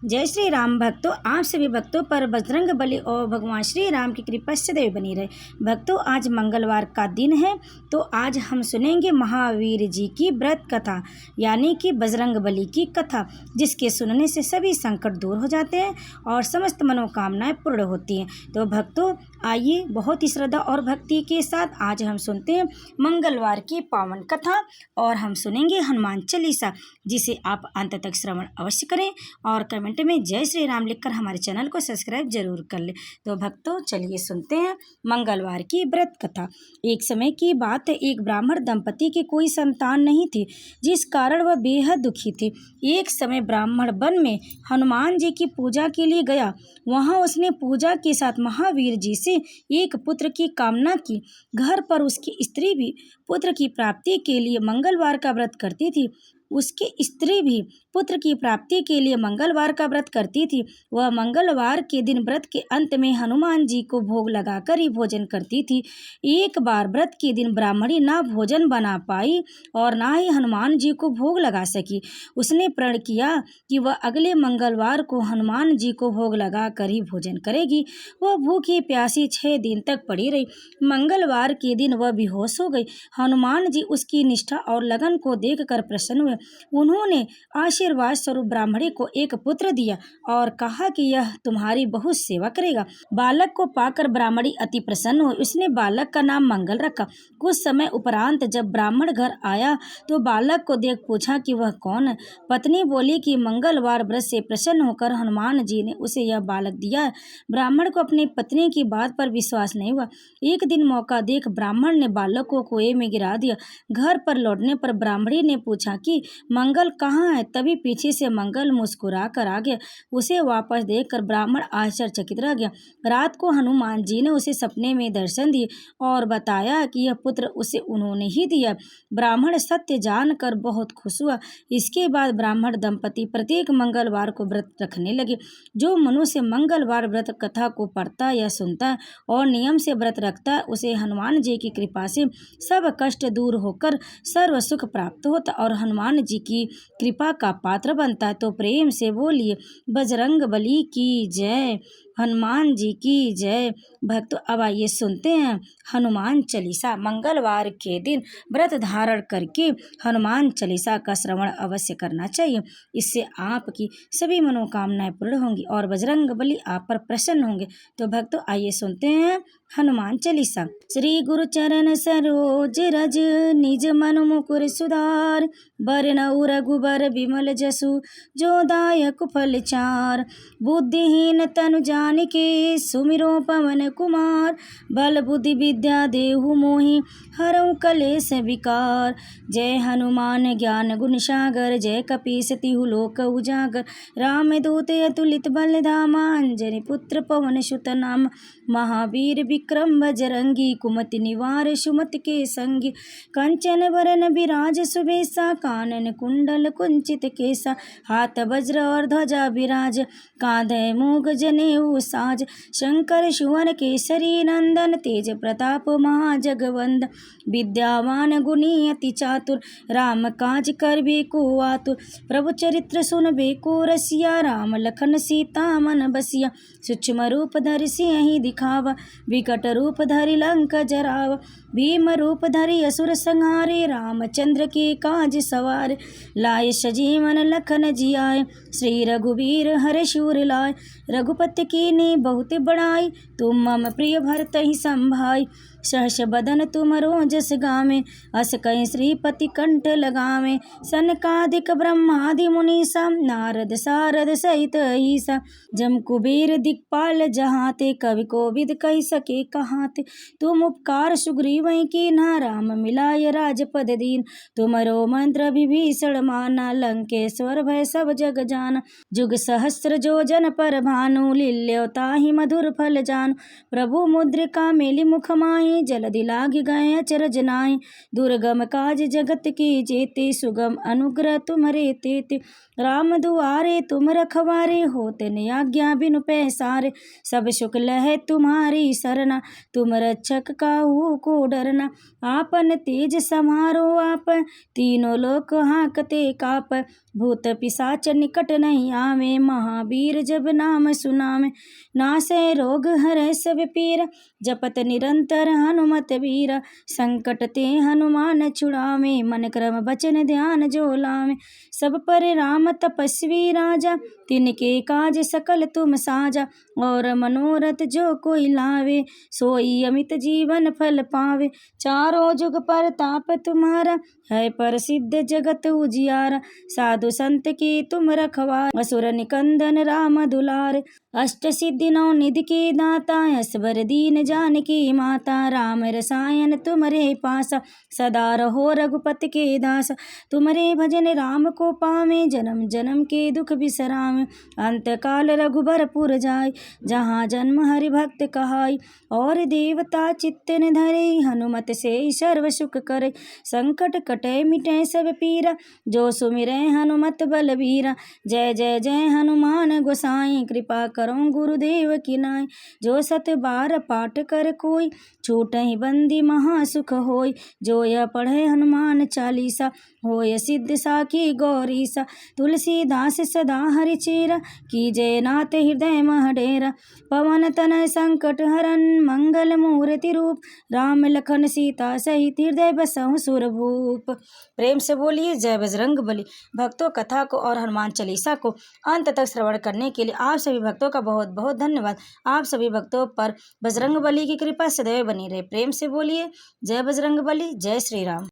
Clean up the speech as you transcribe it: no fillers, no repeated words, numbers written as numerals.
जय श्री राम भक्तों, आप सभी भक्तों पर बजरंग बली और भगवान श्री राम की कृपा सदैव बनी रहे। भक्तों, आज मंगलवार का दिन है, तो आज हम सुनेंगे महावीर जी की व्रत कथा, यानी कि बजरंग बली की कथा, जिसके सुनने से सभी संकट दूर हो जाते हैं और समस्त मनोकामनाएं पूर्ण होती हैं। तो भक्तों, आइए बहुत ही श्रद्धा और भक्ति के साथ आज हम सुनते हैं मंगलवार की पावन कथा और हम सुनेंगे हनुमान चालीसा, जिसे आप अंत तक श्रवण अवश्य करें और कमेंट में जय श्री राम लिखकर हमारे चैनल को सब्सक्राइब जरूर कर ले। तो भक्तों, चलिए सुनते हैं मंगलवार की व्रत कथा। एक समय की बात है, एक ब्राह्मण दंपति की कोई संतान नहीं थी, जिस कारण वह बेहद दुखी थे। एक समय ब्राह्मण वन में हनुमान जी की पूजा के लिए गया। वहां उसने पूजा के साथ महावीर जी से एक पुत्र की कामना की। घर पर उसकी स्त्री भी पुत्र की प्राप्ति के लिए मंगलवार का व्रत करती थी। उसकी स्त्री भी पुत्र की प्राप्ति के लिए मंगलवार का व्रत करती थी। वह मंगलवार के दिन व्रत के अंत में हनुमान जी को भोग लगाकर ही भोजन करती थी। एक बार व्रत के दिन ब्राह्मणी ना भोजन बना पाई और ना ही हनुमान जी को भोग लगा सकी। उसने प्रण किया कि वह अगले मंगलवार को हनुमान जी को भोग लगा कर ही भोजन करेगी। वह भूखी प्यासी 6 दिन तक पड़ी रही। मंगलवार के दिन वह बेहोश हो गई। हनुमान जी उसकी निष्ठा और लगन को देखकर प्रसन्न हुए। उन्होंने आशीर्वाद स्वरूप ब्राह्मणी को एक पुत्र दिया और कहा कि यह तुम्हारी बहुत सेवा करेगा। बालक को पाकर ब्राह्मणी अति प्रसन्न हुई। उसने बालक का नाम मंगल रखा। कुछ समय उपरांत जब ब्राह्मण घर आया तो बालक को देख पूछा कि वह कौन है। पत्नी बोली कि मंगलवार व्रत से प्रसन्न होकर हनुमान जी ने उसे यह बालक दिया है। ब्राह्मण को अपनी पत्नी की बात पर विश्वास नहीं हुआ। एक दिन मौका देख ब्राह्मण ने बालक को कुएं में गिरा दिया। घर पर लौटने पर ब्राह्मणी ने पूछा कि मंगल कहाँ है। तभी पीछे से मंगल मुस्कुरा कर आ गया। उसे वापस देखकर ब्राह्मण आश्चर्यचकित रह गया। रात को हनुमान जी ने उसे सपने में दर्शन दिए और बताया कि यह पुत्र उसे उन्होंने ही दिया। ब्राह्मण सत्य जानकर बहुत खुश हुआ। इसके बाद ब्राह्मण दंपति प्रत्येक मंगलवार को व्रत रखने लगे। जो मनुष्य मंगलवार व्रत कथा को पढ़ता या सुनता है और नियम से व्रत रखता है, उसे हनुमान जी की कृपा से सब कष्ट दूर होकर सर्व सुख प्राप्त होता और हनुमान जी की कृपा का पात्र बनता है। तो प्रेम से बोलिए बजरंग बली की जय, हनुमान जी की जय। भक्तों, अब आइए सुनते हैं हनुमान चालीसा। मंगलवार के दिन व्रत धारण करके हनुमान चालीसा का श्रवण अवश्य करना चाहिए। इससे आपकी सभी मनोकामनाएं पूर्ण होंगी और बजरंग बली आप पर प्रसन्न होंगे। तो भक्तों, आइए सुनते हैं हनुमान चालीसा। श्री गुरु चरण सरोज रज निज मन मुकुर सुधार, बरनउँ रघुबर बिमल जसु जो दायक फल चार। बुद्धिहीन तनु जानिके सुमिरो पवन कुमार, बल बुद्धि विद्या देहु मोहि हरऊ कलेश विकार। जय हनुमान ज्ञान गुण सागर, जय कपीस तिहु लोक उजागर। रामदूत अतुलित बल धामा, अंजनी पुत्र पवन सुत नाम। महावीर विक्रम बजरंगी, कुमति निवार सुमति के संगी। कंचन बरन विराज सुबेसा, कानन कुंडल कुंचित केसा। हाथ वज्र और ध्वजा विराज, कांधे मूग जनेऊ साज। शंकर सुवन केसरी नंदन, तेज प्रताप महाजगवंदन। विद्यावान गुणी अति चातुर, राम काज करबे को आतुर। प्रभु चरित्र सुनबे को रसिया, राम लखन सीता मन बसिया। सूक्ष्म रूप धरि सियहि दिखावा, विकट रूप धरि लंक जरावा। भीम रूप धरि असुर संहारे, रामचंद्र के काज सवारे। लाए सजीवन लखन जियाए, श्री रघुवीर हर्ष उर लाए। रघुपति कीन्ही बहुत बड़ाई, तुम मम प्रिय भरतहि संभाई। सहस बदन तुमरो जस गावें, अस कहि श्रीपति कंठ लगावें। सनकादिक ब्रह्मादि मुनीसा, नारद सारद सहित अहीसा। जम कुबेर दिक्पाल जहाते, कवि कोविद कहि सके कहाते। तुम उपकार सुग्रीवहि कीन्हा, राम मिलाय राजपद दीन। तुमरो मंत्र विभीषण माना, लंकेश्वर भय सब जग जाना। जुग सहस्र जो जन पर भानु, लील्योताहि मधुर फल जानु। प्रभु मुद्रिका मेलि मुख माहि, जाई, जल्दी लाग गए अचरज नाई। दुर्गम काज जगत की जेते, सुगम अनुग्रह तुम्हारे तेते। राम दुआरे तुम रखवारे, होते न आज्ञा बिनु पैसारे। सब सुख लहै तुम्हारी सरना, तुम रक्षक काहू को डरना। आपन तेज समारो आप, तीनों लोक हाकते काप। भूत पिशाच निकट नहीं आवे, महावीर जब नाम सुनावे। नासै रोग हरै सब पीरा, जपत निरंतर हनुमत वीरा। संकट ते हनुमान छुड़ावे, मन क्रम बचन ध्यान जो लावे। सब पर राम तपस्वी राजा, तिनके काज सकल तुम साजा। और मनोरथ जो कोई लावे, सोई अमित जीवन फल पावे। चारों जुग परताप तुम्हारा, है प्रसिद्ध जगत उजियारा। साधु संत के तुम रखवार, असुर निकंदन राम दुलार। अष्ट सिद्धि नौ निधि के दाता, असबर दीन जानकी माता। राम रसायन तुमरे पासा, सदा रहो रघुपति के दासा। तुमरे भजन राम को पावे, जन्म जन्म के दुख बिसरावे। अंत काल रघुबरपुर जाय, जहाँ जन्म हरि भक्त कहाय। और देवता चित्तन धरे, हनुमत से सर्व सुख करे। संकट कटे मिटे सब पीरा, जो सुमिरै हनुमत बलबीरा। जय जय जय हनुमान गोसाई, कृपा करो गुरुदेव की नाई। जो सत बार पाठ कर कोई, छूटहि बंदी महासुख होय। जो यह पढ़े हनुमान चालीसा, होय सिद्ध साखी गौरीसा। तुलसीदास सदा हरि चेरा, कीजय नाथ हृदय मह डेरा। पवन तनय संकट हरन, मंगल मूर्ति रूप। राम लखन सीता सहित, हृदय बसहु सुरभूप। प्रेम से बोलिए जय बजरंग बली। भक्तों, कथा को और हनुमान चालीसा को अंत तक श्रवण करने के लिए आप सभी भक्तों का बहुत बहुत धन्यवाद। आप सभी भक्तों पर बजरंग बली की कृपा सदैव बनी रहे। प्रेम से बोलिए जय बजरंग बली, जय श्री राम।